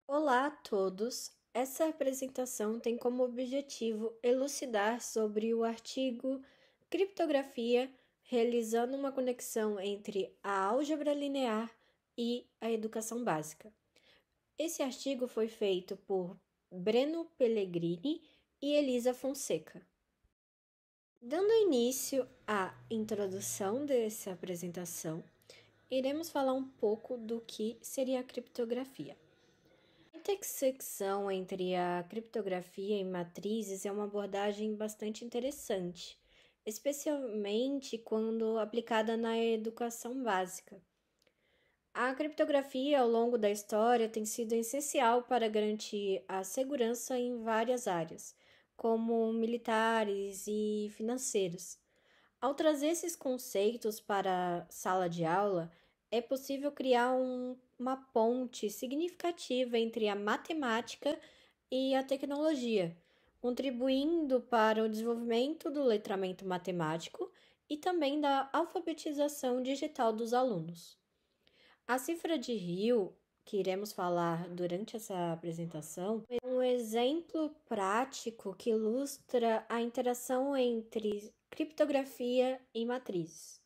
Olá a todos! Essa apresentação tem como objetivo elucidar sobre o artigo Criptografia, realizando uma conexão entre a álgebra linear e a educação básica. Esse artigo foi feito por Breno Pellegrini e Elisa Fonseca. Dando início à introdução dessa apresentação, iremos falar um pouco do que seria a criptografia. A intersecção entre a criptografia e matrizes é uma abordagem bastante interessante, especialmente quando aplicada na educação básica. A criptografia, ao longo da história, tem sido essencial para garantir a segurança em várias áreas, como militares e financeiras. Ao trazer esses conceitos para a sala de aula, é possível criar uma ponte significativa entre a matemática e a tecnologia, contribuindo para o desenvolvimento do letramento matemático e também da alfabetização digital dos alunos. A cifra de Rio, que iremos falar durante essa apresentação, é um exemplo prático que ilustra a interação entre criptografia e matrizes.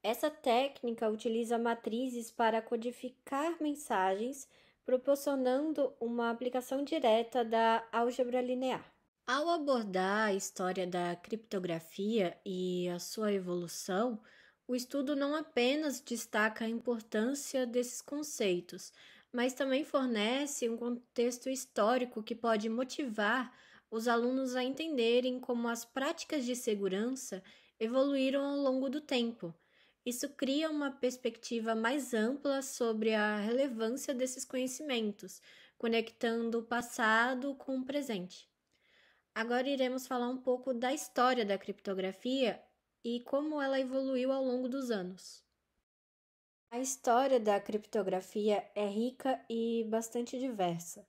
Essa técnica utiliza matrizes para codificar mensagens, proporcionando uma aplicação direta da álgebra linear. Ao abordar a história da criptografia e a sua evolução, o estudo não apenas destaca a importância desses conceitos, mas também fornece um contexto histórico que pode motivar os alunos a entenderem como as práticas de segurança evoluíram ao longo do tempo. Isso cria uma perspectiva mais ampla sobre a relevância desses conhecimentos, conectando o passado com o presente. Agora iremos falar um pouco da história da criptografia e como ela evoluiu ao longo dos anos. A história da criptografia é rica e bastante diversa,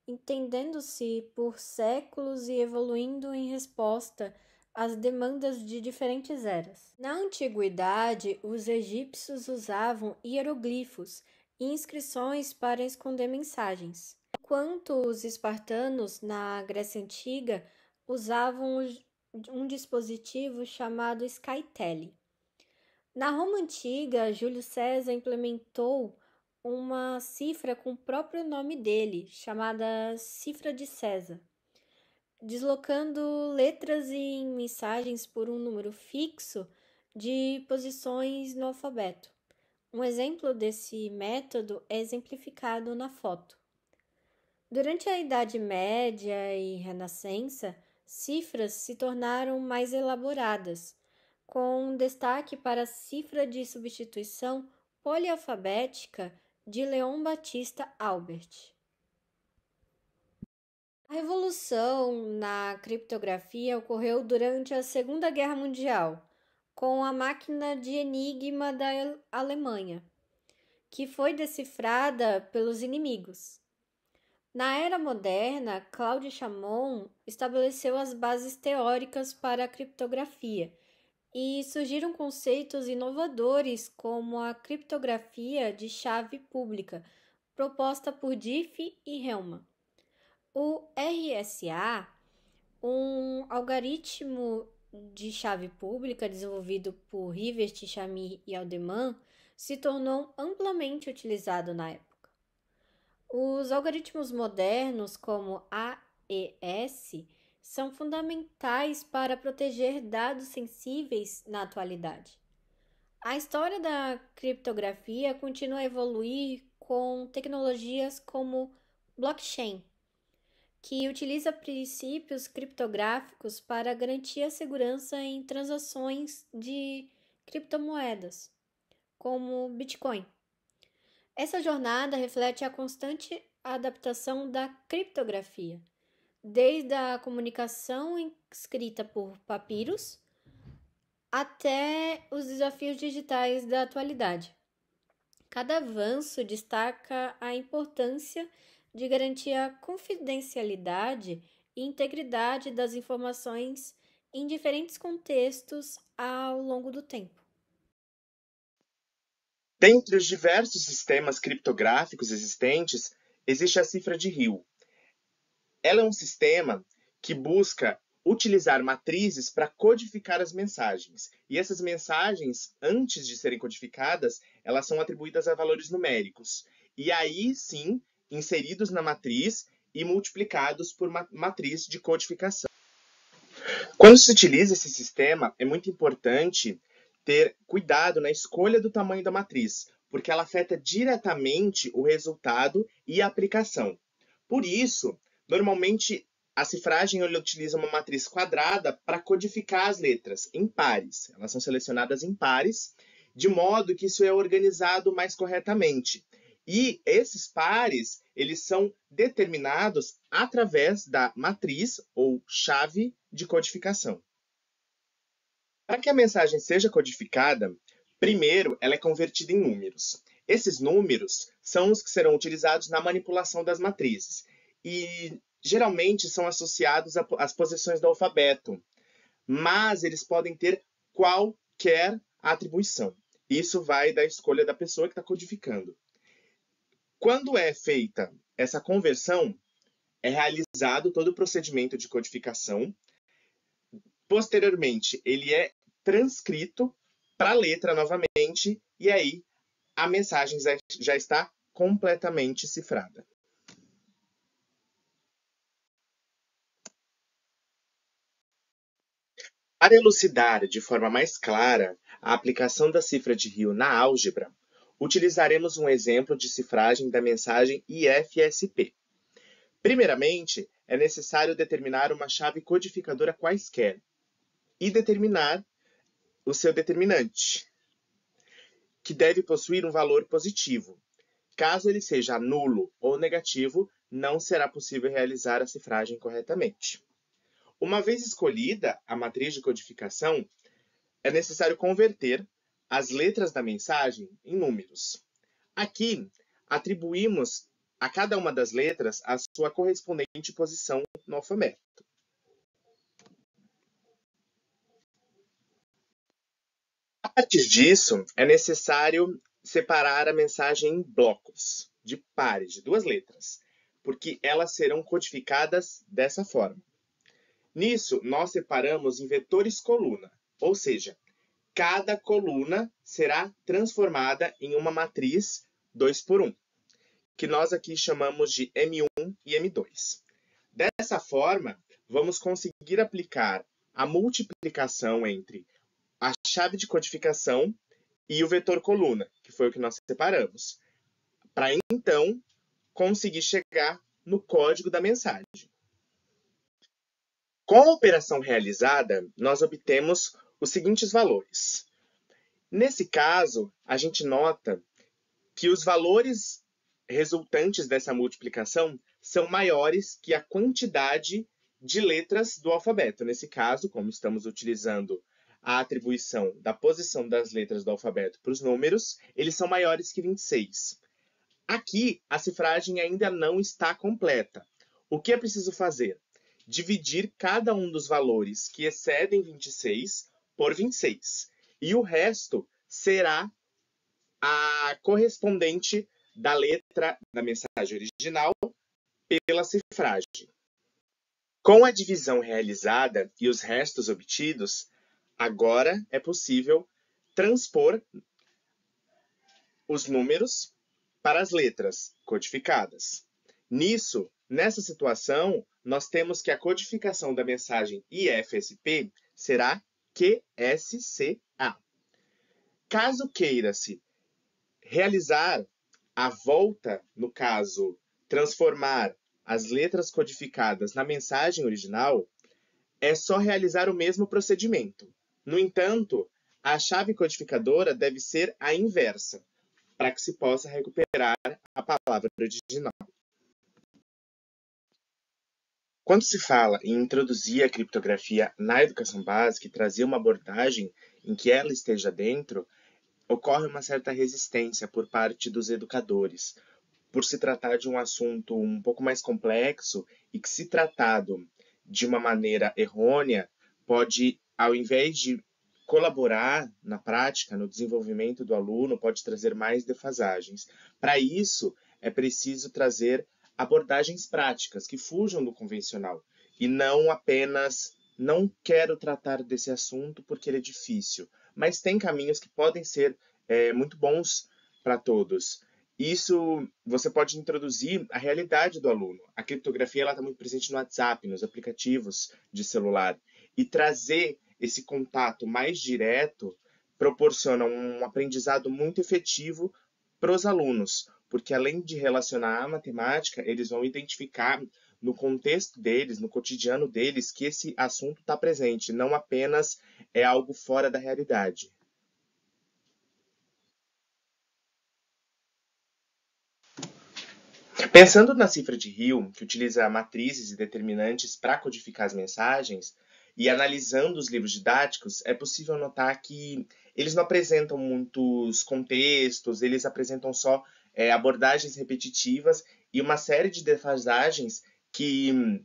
entendendo-se por séculos e evoluindo em resposta às demandas de diferentes eras. Na antiguidade, os egípcios usavam hieroglifos e inscrições para esconder mensagens, enquanto os espartanos, na Grécia Antiga, usavam um dispositivo chamado Skytele. Na Roma Antiga, Júlio César implementou uma cifra com o próprio nome dele, chamada Cifra de César, deslocando letras e mensagens por um número fixo de posições no alfabeto. Um exemplo desse método é exemplificado na foto. Durante a Idade Média e Renascença, cifras se tornaram mais elaboradas, com destaque para a cifra de substituição polialfabética de Leon Battista Albert. A revolução na criptografia ocorreu durante a Segunda Guerra Mundial, com a máquina de Enigma da Alemanha, que foi decifrada pelos inimigos. Na era moderna, Claude Chamon estabeleceu as bases teóricas para a criptografia e surgiram conceitos inovadores como a criptografia de chave pública, proposta por Diffie e Hellman. O RSA, um algoritmo de chave pública desenvolvido por Rivest, Chamir e Aldeman, se tornou amplamente utilizado na época. Os algoritmos modernos, como AES, são fundamentais para proteger dados sensíveis na atualidade. A história da criptografia continua a evoluir com tecnologias como blockchain, que utiliza princípios criptográficos para garantir a segurança em transações de criptomoedas, como Bitcoin. Essa jornada reflete a constante adaptação da criptografia, desde a comunicação escrita por papiros até os desafios digitais da atualidade. Cada avanço destaca a importância de garantir a confidencialidade e integridade das informações em diferentes contextos ao longo do tempo. Dentre os diversos sistemas criptográficos existentes, existe a cifra de Hill. Ela é um sistema que busca utilizar matrizes para codificar as mensagens. E essas mensagens, antes de serem codificadas, elas são atribuídas a valores numéricos. E aí, sim, inseridos na matriz e multiplicados por uma matriz de codificação. Quando se utiliza esse sistema, é muito importante ter cuidado na escolha do tamanho da matriz, porque ela afeta diretamente o resultado e a aplicação. Por isso, normalmente a cifragem utiliza uma matriz quadrada para codificar as letras em pares. Elas são selecionadas em pares, de modo que isso é organizado mais corretamente. E esses pares, eles são determinados através da matriz ou chave de codificação. Para que a mensagem seja codificada, primeiro ela é convertida em números. Esses números são os que serão utilizados na manipulação das matrizes e geralmente são associados às posições do alfabeto, mas eles podem ter qualquer atribuição. Isso vai da escolha da pessoa que está codificando. Quando é feita essa conversão, é realizado todo o procedimento de codificação. Posteriormente, ele é transcrito para a letra novamente, e aí a mensagem já está completamente cifrada. Para elucidar de forma mais clara a aplicação da cifra de Hill na álgebra, utilizaremos um exemplo de cifragem da mensagem IFSP. Primeiramente, é necessário determinar uma chave codificadora quaisquer e determinar o seu determinante, que deve possuir um valor positivo. Caso ele seja nulo ou negativo, não será possível realizar a cifragem corretamente. Uma vez escolhida a matriz de codificação, é necessário converter as letras da mensagem em números. Aqui, atribuímos a cada uma das letras a sua correspondente posição no alfabeto. A partir disso, é necessário separar a mensagem em blocos de pares, de duas letras, porque elas serão codificadas dessa forma. Nisso, nós separamos em vetores coluna, ou seja, cada coluna será transformada em uma matriz 2 por 1, que nós aqui chamamos de M1 e M2. Dessa forma, vamos conseguir aplicar a multiplicação entre a chave de codificação e o vetor coluna, que foi o que nós separamos, para então conseguir chegar no código da mensagem. Com a operação realizada, nós obtemos os seguintes valores. Nesse caso, a gente nota que os valores resultantes dessa multiplicação são maiores que a quantidade de letras do alfabeto. Nesse caso, como estamos utilizando a atribuição da posição das letras do alfabeto para os números, eles são maiores que 26. Aqui, a cifragem ainda não está completa. O que é preciso fazer? Dividir cada um dos valores que excedem 26 por 26. E o resto será a correspondente da letra da mensagem original pela cifragem. Com a divisão realizada e os restos obtidos, agora é possível transpor os números para as letras codificadas. Nessa situação, nós temos que a codificação da mensagem IFSP será QSCA. Caso queira-se realizar a volta, no caso, transformar as letras codificadas na mensagem original, é só realizar o mesmo procedimento. No entanto, a chave codificadora deve ser a inversa, para que se possa recuperar a palavra original. Quando se fala em introduzir a criptografia na educação básica e trazer uma abordagem em que ela esteja dentro, ocorre uma certa resistência por parte dos educadores, por se tratar de um assunto um pouco mais complexo e que, se tratado de uma maneira errônea, pode, ao invés de colaborar na prática, no desenvolvimento do aluno, pode trazer mais defasagens. Para isso, é preciso trazer abordagens práticas que fujam do convencional e não apenas não quero tratar desse assunto porque ele é difícil, mas tem caminhos que podem ser muito bons para todos. Isso você pode introduzir a realidade do aluno. A criptografia está muito presente no WhatsApp, nos aplicativos de celular, e trazer esse contato mais direto proporciona um aprendizado muito efetivo para os alunos, porque além de relacionar a matemática, eles vão identificar no contexto deles, no cotidiano deles, que esse assunto está presente, não apenas é algo fora da realidade. Pensando na cifra de Hill, que utiliza matrizes e determinantes para codificar as mensagens, e analisando os livros didáticos, é possível notar que eles não apresentam muitos contextos, eles apresentam só abordagens repetitivas e uma série de defasagens que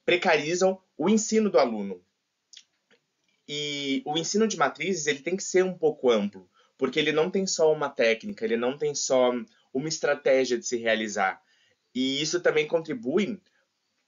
precarizam o ensino do aluno. E o ensino de matrizes ele tem que ser um pouco amplo, porque ele não tem só uma técnica, ele não tem só uma estratégia de se realizar. E isso também contribui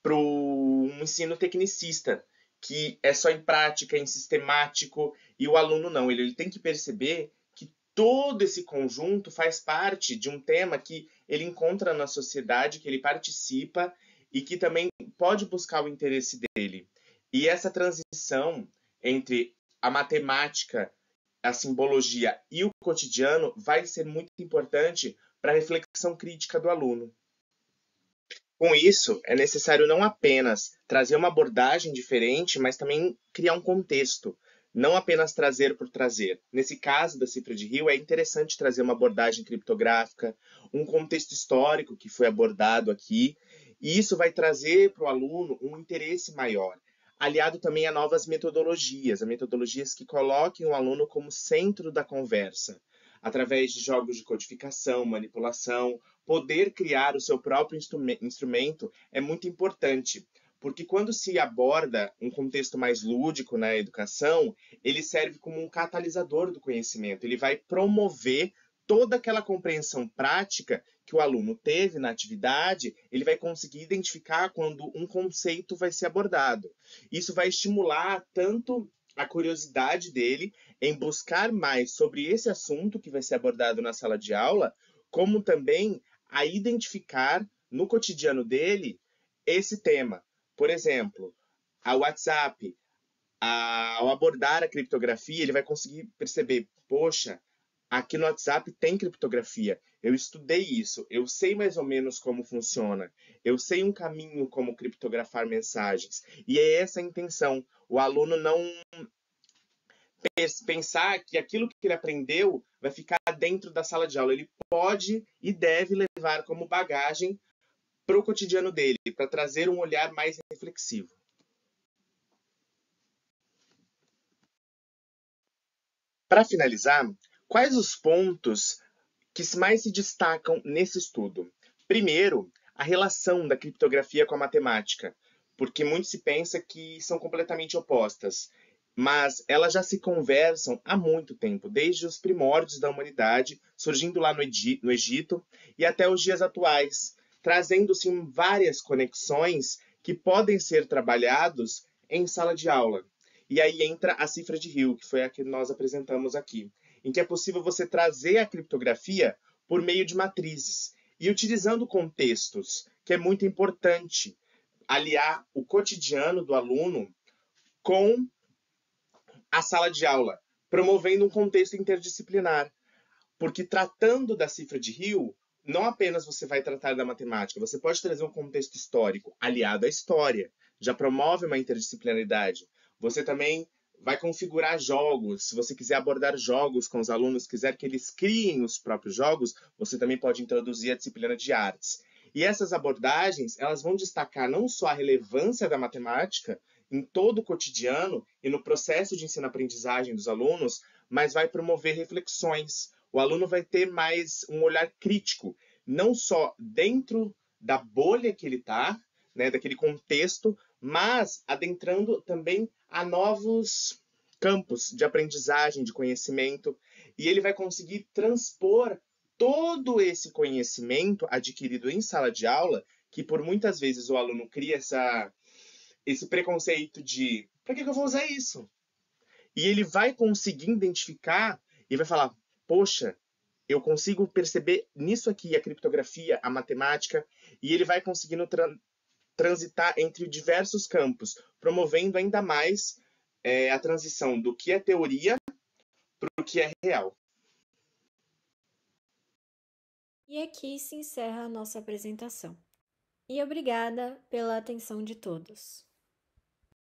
para um ensino tecnicista, que é só em prática, em sistemático, e o aluno não. Ele tem que perceber que todo esse conjunto faz parte de um tema que ele encontra na sociedade, que ele participa e que também pode buscar o interesse dele. E essa transição entre a matemática, a simbologia e o cotidiano vai ser muito importante para a reflexão crítica do aluno. Com isso, é necessário não apenas trazer uma abordagem diferente, mas também criar um contexto. Não apenas trazer por trazer. Nesse caso da cifra de Hill, é interessante trazer uma abordagem criptográfica, um contexto histórico que foi abordado aqui, e isso vai trazer para o aluno um interesse maior, aliado também a novas metodologias, a metodologias que coloquem o aluno como centro da conversa, através de jogos de codificação, manipulação, poder criar o seu próprio instrumento é muito importante, porque quando se aborda um contexto mais lúdico na educação, ele serve como um catalisador do conhecimento, ele vai promover toda aquela compreensão prática que o aluno teve na atividade, ele vai conseguir identificar quando um conceito vai ser abordado. Isso vai estimular tanto a curiosidade dele em buscar mais sobre esse assunto que vai ser abordado na sala de aula, como também a identificar no cotidiano dele esse tema. Por exemplo, a WhatsApp, ao abordar a criptografia, ele vai conseguir perceber, poxa, aqui no WhatsApp tem criptografia. Eu estudei isso, eu sei mais ou menos como funciona, eu sei um caminho como criptografar mensagens. E é essa a intenção. O aluno não pensar que aquilo que ele aprendeu vai ficar dentro da sala de aula. Ele pode e deve levar como bagagem para o cotidiano dele, para trazer um olhar mais reflexivo. Para finalizar, quais os pontos que mais se destacam nesse estudo? Primeiro, a relação da criptografia com a matemática, porque muito se pensa que são completamente opostas, mas elas já se conversam há muito tempo, desde os primórdios da humanidade, surgindo lá no Egito e até os dias atuais, trazendo sim várias conexões que podem ser trabalhados em sala de aula. E aí entra a cifra de Hill, que foi a que nós apresentamos aqui, em que é possível você trazer a criptografia por meio de matrizes e utilizando contextos, que é muito importante aliar o cotidiano do aluno com a sala de aula, promovendo um contexto interdisciplinar. Porque tratando da cifra de Hill, não apenas você vai tratar da matemática, você pode trazer um contexto histórico aliado à história, já promove uma interdisciplinaridade. Você também vai configurar jogos. Se você quiser abordar jogos com os alunos, quiser que eles criem os próprios jogos, você também pode introduzir a disciplina de artes. E essas abordagens, elas vão destacar não só a relevância da matemática em todo o cotidiano e no processo de ensino-aprendizagem dos alunos, mas vai promover reflexões. O aluno vai ter mais um olhar crítico, não só dentro da bolha que ele está, né, daquele contexto, mas adentrando também a novos campos de aprendizagem, de conhecimento, e ele vai conseguir transpor todo esse conhecimento adquirido em sala de aula, que por muitas vezes o aluno cria esse preconceito de para que eu vou usar isso? E ele vai conseguir identificar e vai falar: poxa, eu consigo perceber nisso aqui a criptografia, a matemática, e ele vai conseguindo transitar entre diversos campos, promovendo ainda mais a transição do que é teoria para o que é real. E aqui se encerra a nossa apresentação. E obrigada pela atenção de todos.